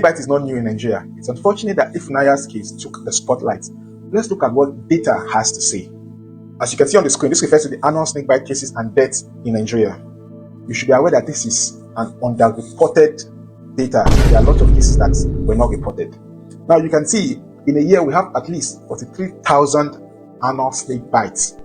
Snakebite is not new in Nigeria. It's unfortunate that Ifunaya's case took the spotlight. Let's look at what data has to say. As you can see on the screen, this refers to the annual snakebite cases and deaths in Nigeria. You should be aware that this is an underreported data. There are a lot of cases that were not reported. Now you can see in a year we have at least 43,000 annual snake bites.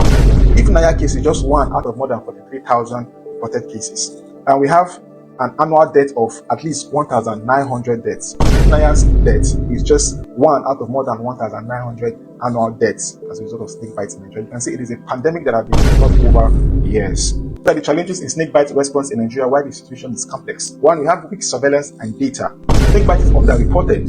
Ifunaya case is just one out of more than 43,000 reported cases. And we have an annual death of at least 1,900 deaths. Ifunaya's death is just one out of more than 1,900 annual deaths as a result of snake bites in Nigeria. You can see it is a pandemic that has been over years. What are the challenges in snake bite response in Nigeria? Why the situation is complex? One, we have weak surveillance and data. Snake bite is underreported.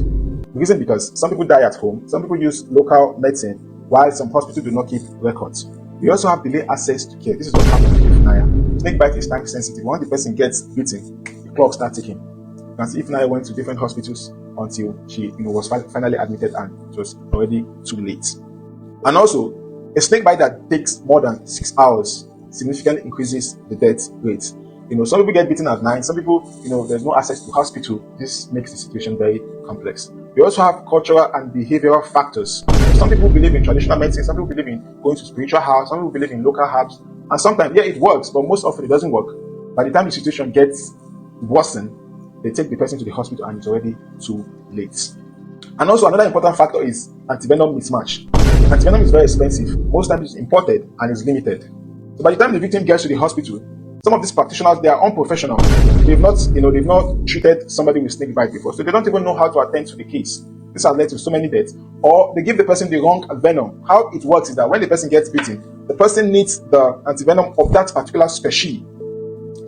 The reason because some people die at home, some people use local medicine, while some hospitals do not keep records. We also have delayed access to care. This is what happens with Ifunaya. Snake bite is time sensitive. Once the person gets bitten, the clock starts ticking. You can see Ifunaya went to different hospitals until she was finally admitted and it was already too late. And also, a snake bite that takes more than 6 hours significantly increases the death rate. Some people get bitten at night. Some people, there's no access to hospital. This makes the situation very complex. We also have cultural and behavioral factors. Some people believe in traditional medicine. Some people believe in going to spiritual house. Some people believe in local herbs. And sometimes, it works, but most often it doesn't work. By the time the situation gets worsened, they take the person to the hospital and it's already too late. And also another important factor is antivenom mismatch. Antivenom is very expensive. Most times it's imported and is limited. So by the time the victim gets to the hospital, some of these practitioners, they are unprofessional. They've not treated somebody with snake bite before, so they don't even know how to attend to the case. This has led to so many deaths. Or they give the person the wrong venom. How it works is that when the person gets bitten, the person needs the antivenom of that particular species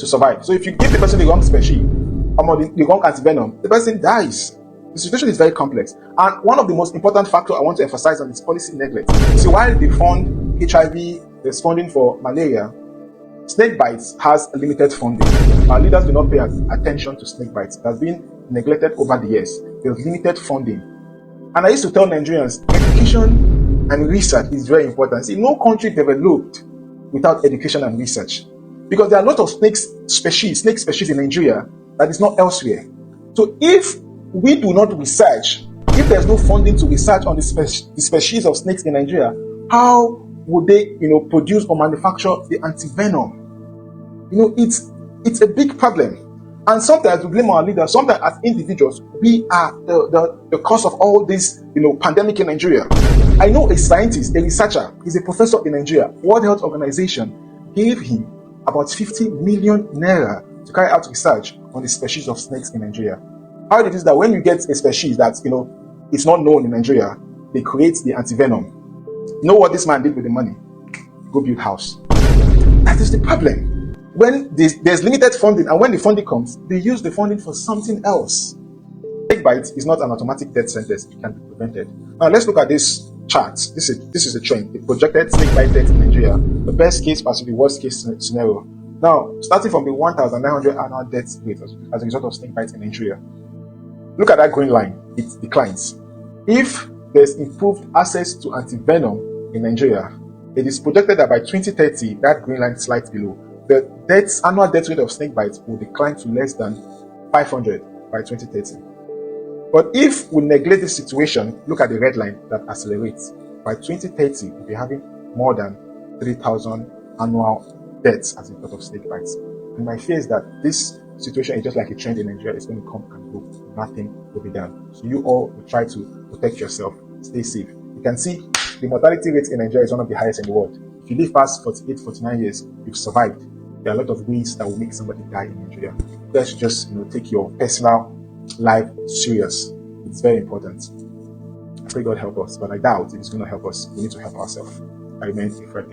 to survive. So if you give the person the wrong species, or the wrong antivenom, the person dies. The situation is very complex. And one of the most important factors I want to emphasize on is policy neglect. See, while they fund HIV, there's funding for malaria, snake bites has limited funding. Our leaders do not pay attention to snake bites. It has been neglected over the years. There's limited funding. And I used to tell Nigerians, education and research is very important. See, no country developed without education and research. Because there are a lot of snake species in Nigeria that is not elsewhere. So if we do not research, if there's no funding to research on the species of snakes in Nigeria, how would they, produce or manufacture the antivenom? It's a big problem. And sometimes we blame our leaders. Sometimes as individuals, we are the cause of all this, pandemic in Nigeria. I know a scientist, a researcher, he's a professor in Nigeria. World Health Organization gave him about 50 million naira to carry out research on the species of snakes in Nigeria. How it is that when you get a species that, it's not known in Nigeria, they create the antivenom. You know what this man did with the money? Go build house. That is the problem. When there's limited funding, and when the funding comes, they use the funding for something else. Snakebite is not an automatic death sentence. It can be prevented. Now let's look at this chart. This is a trend. The projected snakebite death in Nigeria. The best case versus the worst case scenario. Now, starting from the 1,900 annual death rate as a result of snakebite in Nigeria. Look at that green line. It declines. If there's improved access to antivenom in Nigeria, it is projected that by 2030, that green line slides below. The annual death rate of snake bites will decline to less than 500 by 2030. But if we neglect this situation, look at the red line that accelerates. By 2030, we'll be having more than 3,000 annual deaths as a result of snake bites. And my fear is that this situation is just like a trend in Nigeria. It's going to come and go. Nothing will be done. So you all will try to protect yourself. Stay safe. You can see the mortality rate in Nigeria is one of the highest in the world. If you live past 48, 49 years, you've survived. There are a lot of ways that will make somebody die in Nigeria. Let's just take your personal life serious. It's very important. I pray God help us, but I doubt it's going to help us. We need to help ourselves. I remain a friend,